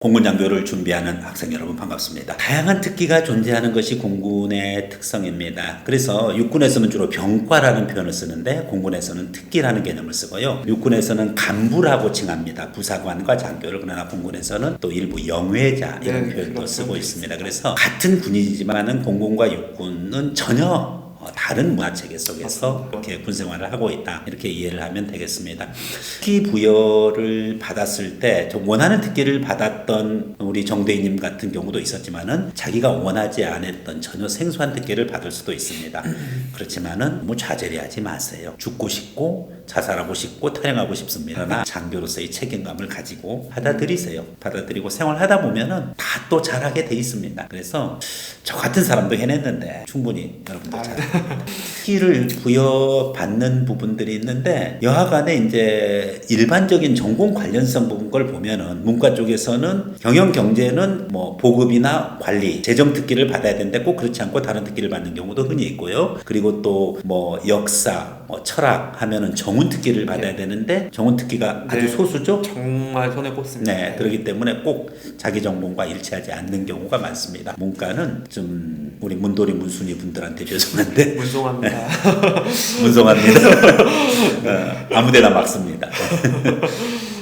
공군장교를 준비하는 학생 여러분 반갑습니다. 다양한 특기가 존재하는 것이 공군의 특성입니다. 그래서 육군에서는 주로 병과라는 표현을 쓰는데 공군에서는 특기라는 개념을 쓰고요. 육군에서는 간부라고 칭합니다. 부사관과 장교를. 그러나 공군에서는 또 일부 영회자 이런 표현도 쓰고 있습니다. 그래서 같은 군이지만은 공군과 육군은 전혀 다른 문화체계 속에서 이렇게 군생활을 하고 있다. 이렇게 이해를 하면 되겠습니다. 특기 부여를 받았을 때 좀 원하는 특기를 받았던 우리 정대희님 같은 경우도 있었지만은 자기가 원하지 않았던 전혀 생소한 특기를 받을 수도 있습니다. 그렇지만은 좌절해하지 마세요. 죽고 싶고 자살하고 싶고 탈영하고 싶습니다. 그러나 장교로서의 책임감을 가지고 받아들이세요. 받아들이고 생활하다 보면은 다 또 잘하게 돼 있습니다. 그래서 저 같은 사람도 해냈는데 충분히 여러분들 잘합니다. 특기를 부여받는 부분들이 있는데 여하간에 이제 일반적인 전공 관련성 부분 걸 보면은 문과 쪽에서는 경영 경제는 보급이나 관리, 재정 특기를 받아야 되는데 꼭 그렇지 않고 다른 특기를 받는 경우도 흔히 있고요. 그리고 또 역사, 철학 하면은 정운 특기를 받아야 되는데 정운 특기가 아주 소수죠. 정말 손에 꼽습니다. 네, 그렇기 때문에 꼭 자기 전공과 일치하지 않는 경우가 많습니다. 문과는 좀 우리 문돌이 문순이 분들한테 죄송한데 문송합니다. 문송합니다. 아무데나 막습니다.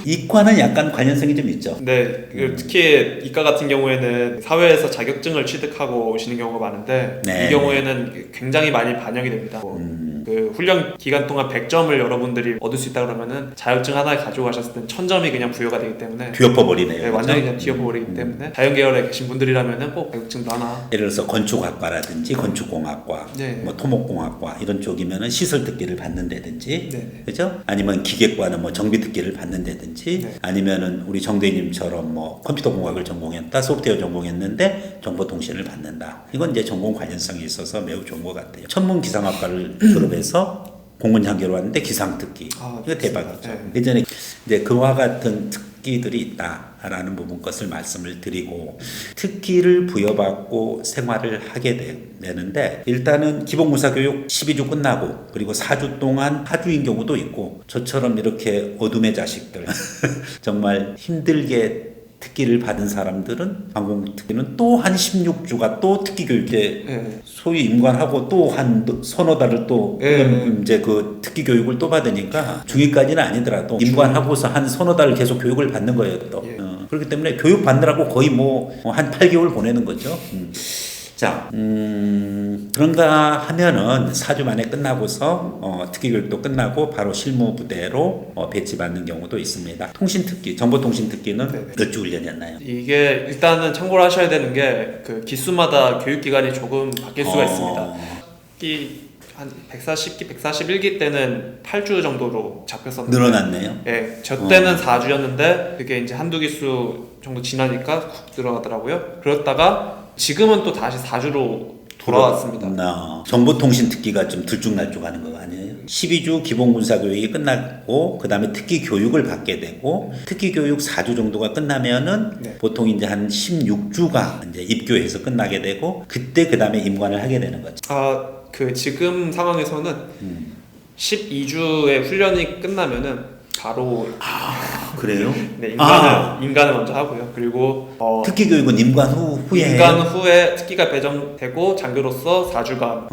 이과는 약간 관련성이 좀 있죠. 네, 특히 이과 같은 경우에는 사회에서 자격증을 취득하고 오시는 경우가 많은데 네. 이 경우에는 굉장히 많이 반영이 됩니다. 그 훈련 기간 동안 100점을 여러분들이 얻을 수 있다 그러면은 자격증 하나 가져가셨을 땐 1000점이 그냥 부여가 되기 때문에 뒤엎어버리네요. 네, 완전히 그냥 뒤엎어버리기 때문에 자연계열에 계신 분들이라면은 꼭 자격증도 하나. 예를 들어서 건축학과라든지 건축공학과, 네. 토목공학과 이런 쪽이면은 시설 특기를 받는다든지, 네. 그죠? 아니면 기계과는 정비 특기를 받는다든지, 네. 아니면은 우리 정대님처럼 컴퓨터 공학을 전공했다, 소프트웨어 전공했는데 정보통신을 받는다. 이건 이제 전공 관련성이 있어서 매우 좋은 것 같아요. 천문기상학과를 졸업해서 공군 장교로 왔는데 기상특기. 이거 대박이죠. 네. 예전에 이제 그와 같은 특기들이 있다라는 부분 것을 말씀을 드리고 특기를 부여받고 생활을 하게 되는데 일단은 기본군사교육 12주 끝나고 그리고 4주 동안 하주인 경우도 있고 저처럼 이렇게 어둠의 자식들 정말 힘들게 특기를 받은 사람들은 항공 특기는 또 한 16주가 또 특기 교육에 소위 임관하고 또 한 서너 달을 또 이제 그 특기 교육을 또 받으니까 중위까지는 아니더라도 임관하고서 한 서너 달 계속 교육을 받는 거예요 또. 그렇기 때문에 교육 받느라고 거의 한 8개월 보내는 거죠. 자, 그런가 하면은 4주 만에 끝나고서 특기 교육도 끝나고 바로 실무 부대로 배치받는 경우도 있습니다. 통신특기, 정보통신특기는 몇 주 훈련이었나요? 이게 일단은 참고를 하셔야 되는 게 그 기수마다 교육 기간이 조금 바뀔 수가 있습니다. 한 140기, 141기 때는 8주 정도로 잡혔었는데 늘어났네요. 네, 저 때는 4주였는데 그게 이제 한두 기수 정도 지나니까 쿡 늘어나더라고요. 그렇다가 지금은 또 다시 4주로 돌아왔습니다. 정보통신 특기가 좀 들쭉날쭉하는 거 아니에요? 12주 기본군사교육이 끝나고 그 다음에 특기 교육을 받게 되고 특기 교육 4주 정도가 끝나면은 보통 이제 한 16주가 이제 입교해서 끝나게 되고 그때 그 다음에 임관을 하게 되는 거죠. 그 지금 상황에서는 12주의 훈련이 끝나면은 바로 그래요? 네, 임관을 먼저 하고요. 그리고 특기 교육은 임관 후에 임관 후에 특기가 배정되고 장교로서 4주간.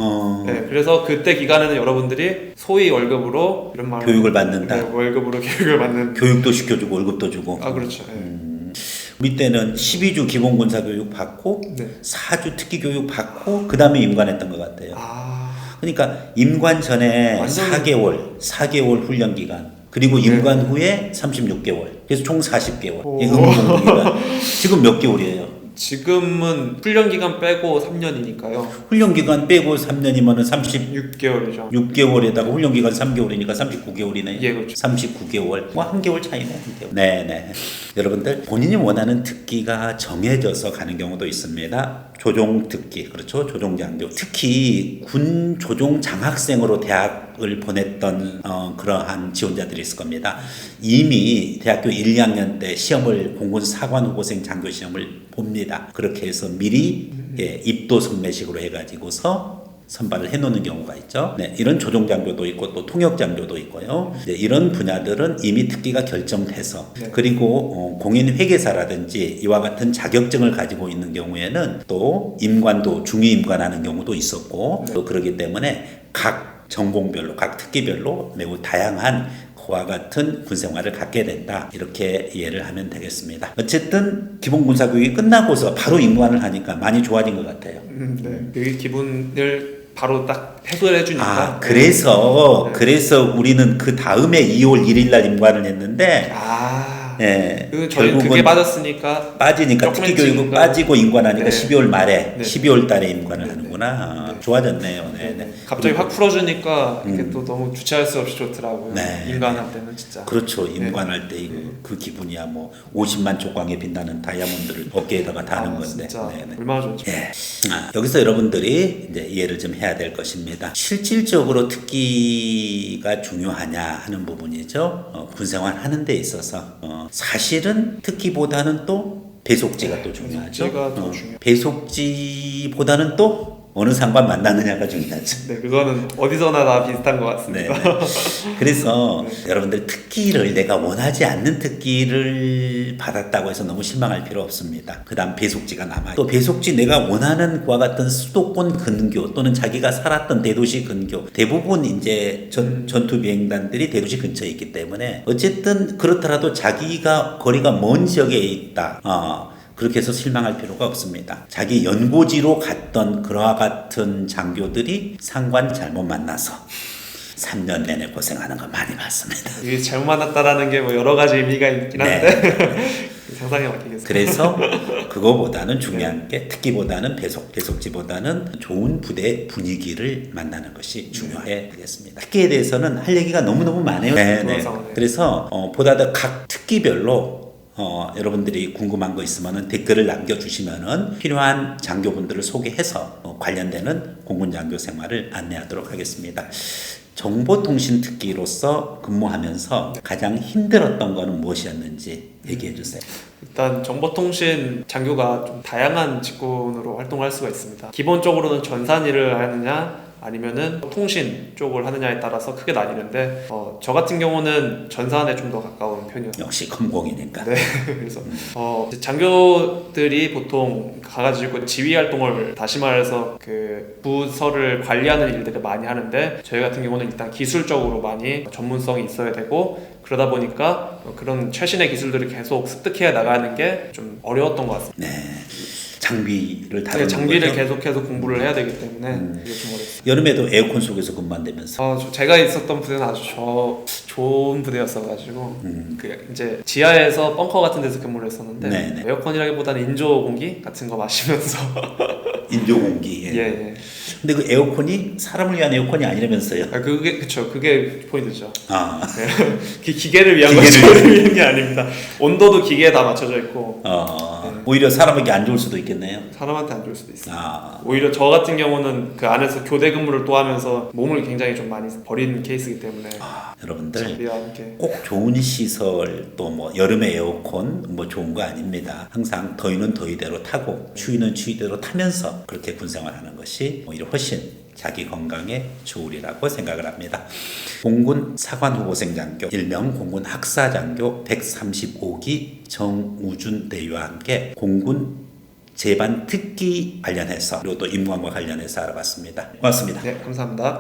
네, 그래서 그때 기간에는 여러분들이 소위 월급으로 이런 말 교육을 받는다. 네, 월급으로 교육을 받는. 교육도 시켜주고 월급도 주고. 그렇죠. 우리 때는 12주 기본군사교육 받고 4주 특기 교육 받고 그 다음에 임관했던 것 같아요. 그러니까 임관 전에 4개월 훈련 기간 그리고 임관 후에 36개월 그래서 총 40개월 의무공동기간 지금 몇 개월이에요? 지금은 훈련 기간 빼고 3년이니까요. 훈련 기간 빼고 3년이면은 36개월이죠. 6개월에다가 훈련 기간 3개월이니까 39개월이네요. 예, 그렇죠. 39개월. 한 개월 차이네. 네네. 여러분들 본인이 원하는 특기가 정해져서 가는 경우도 있습니다. 조종 특기, 그렇죠. 조종 장교. 특히 군 조종 장학생으로 대학을 보냈던 그러한 지원자들이 있을 겁니다. 이미 대학교 1, 2학년 때 시험을 공군 사관 후보생 장교 시험을 봅니다. 그렇게 해서 미리 입도 선매식으로 해가지고서 선발을 해놓는 경우가 있죠. 네, 이런 조종장교도 있고 또 통역장교도 있고요. 네, 이런 분야들은 이미 특기가 결정돼서 네. 그리고 공인회계사라든지 이와 같은 자격증을 가지고 있는 경우에는 또 임관도 중위임관하는 경우도 있었고 또 그렇기 때문에 각 전공별로 각 특기별로 매우 다양한 그와 같은 군생활을 갖게 된다. 이렇게 이해를 하면 되겠습니다. 어쨌든 기본군사교육이 끝나고서 바로 임관을 하니까 많이 좋아진 것 같아요. 네. 그 기분을 바로 딱 해소해 주니까. 그래서 우리는 그 다음에 2월 1일 날 임관을 했는데 네, 저희 그게 빠졌으니까 빠지니까 특기 교육은 빠지고 임관하니까 네. 12월 말에 네. 12월 달에 임관을 하는구나. 네. 좋아졌네요. 네, 네. 갑자기 확 풀어주니까 이게 또 너무 주체할 수 없이 좋더라고요. 네. 임관할 때는 진짜. 그렇죠. 임관할 때 그 기분이야 뭐 50만 족광에 빛나는 다이아몬드를 어깨에다가 다는 건데. 진짜 네, 네. 얼마나 좋죠. 예. 여기서 여러분들이 이제 이해를 좀 해야 될 것입니다. 실질적으로 특기가 중요하냐 하는 부분이죠. 군생활 하는 데 있어서 사실은 특기보다는 또 배속지가 또 중요하죠. 배속지가 더 중요해요. 배속지보다는 또 어느 상관 만나느냐가 중요하죠. 네, 그거는 어디서나 다 비슷한 것 같습니다. 네. 그래서 여러분들 특기를 내가 원하지 않는 특기를 받았다고 해서 너무 실망할 필요 없습니다. 그 다음 배속지가 남아요. 또 배속지 내가 원하는 그와 같은 수도권 근교 또는 자기가 살았던 대도시 근교 대부분 이제 전투 비행단들이 대도시 근처에 있기 때문에 어쨌든 그렇더라도 자기가 거리가 먼 지역에 있다. 그렇게 해서 실망할 필요가 없습니다. 자기 연고지로 갔던 그와 같은 장교들이 상관 잘못 만나서 3년 내내 고생하는 거 많이 봤습니다. 이게 잘못 만났다라는 게 뭐 여러 가지 의미가 있긴 한데 상상에 맡기겠습니다. 그래서 그거보다는 중요한 게 특기보다는 배속지보다는 좋은 부대 분위기를 만나는 것이 중요해 되겠습니다. 특기에 대해서는 할 얘기가 너무너무 많아요. 네. 그래서 보다 더 각 특기별로 여러분들이 궁금한 거 있으면 댓글을 남겨주시면 필요한 장교분들을 소개해서 관련되는 공군장교 생활을 안내하도록 하겠습니다. 정보통신 특기로서 근무하면서 가장 힘들었던 거는 무엇이었는지 얘기해 주세요. 일단 정보통신 장교가 좀 다양한 직군으로 활동할 수가 있습니다. 기본적으로는 전산 일을 하느냐 아니면은 통신 쪽을 하느냐에 따라서 크게 나뉘는데 저 같은 경우는 전산에 좀 더 가까운 편이었어요. 역시 검공이니까. 네. 그래서 이제 장교들이 보통 가가지고 지휘 활동을 다시 말해서 그 부서를 관리하는 일들을 많이 하는데 저희 같은 경우는 일단 기술적으로 많이 전문성이 있어야 되고 그러다 보니까 그런 최신의 기술들을 계속 습득해 나가는 게 좀 어려웠던 것 같습니다. 네. 장비를 다루는 장비를 거죠? 계속해서 공부를 해야 되기 때문에 이게 좀 어렵습니다. 여름에도 에어컨 속에서 근무한다면서. 제가 있었던 부대는 아주 좋은 부대였어가지고 그 이제 지하에서 벙커 같은 데서 근무를 했었는데 네네. 에어컨이라기보다는 인조 공기 같은 거 마시면서 인조 공기. 예. 근데 그 에어컨이 사람을 위한 에어컨이 아니라면서요. 그게 포인트죠. 네. 기계를 위한 거죠. 위한 게 아닙니다. 온도도 기계에 다 맞춰져 있고. 오히려 사람에게 안 좋을 수도 있겠네요. 사람한테 안 좋을 수도 있어요. 아. 오히려 저 같은 경우는 그 안에서 교대 근무를 또 하면서 몸을 굉장히 좀 많이 버린 케이스이기 때문에 여러분들 장비와 함께 꼭 좋은 시설 또 뭐 여름에 에어컨 뭐 좋은 거 아닙니다. 항상 더위는 더위대로 타고 추위는 추위대로 타면서 그렇게 군생활하는 것이 오히려 훨씬 자기 건강에 좋으리라고 생각을 합니다. 공군 사관후보생 장교 일명 공군 학사장교 135기 정우준 대위와 함께 공군 제반 특기 관련해서 그리고 또 임관과 관련해서 알아봤습니다. 고맙습니다. 네, 감사합니다.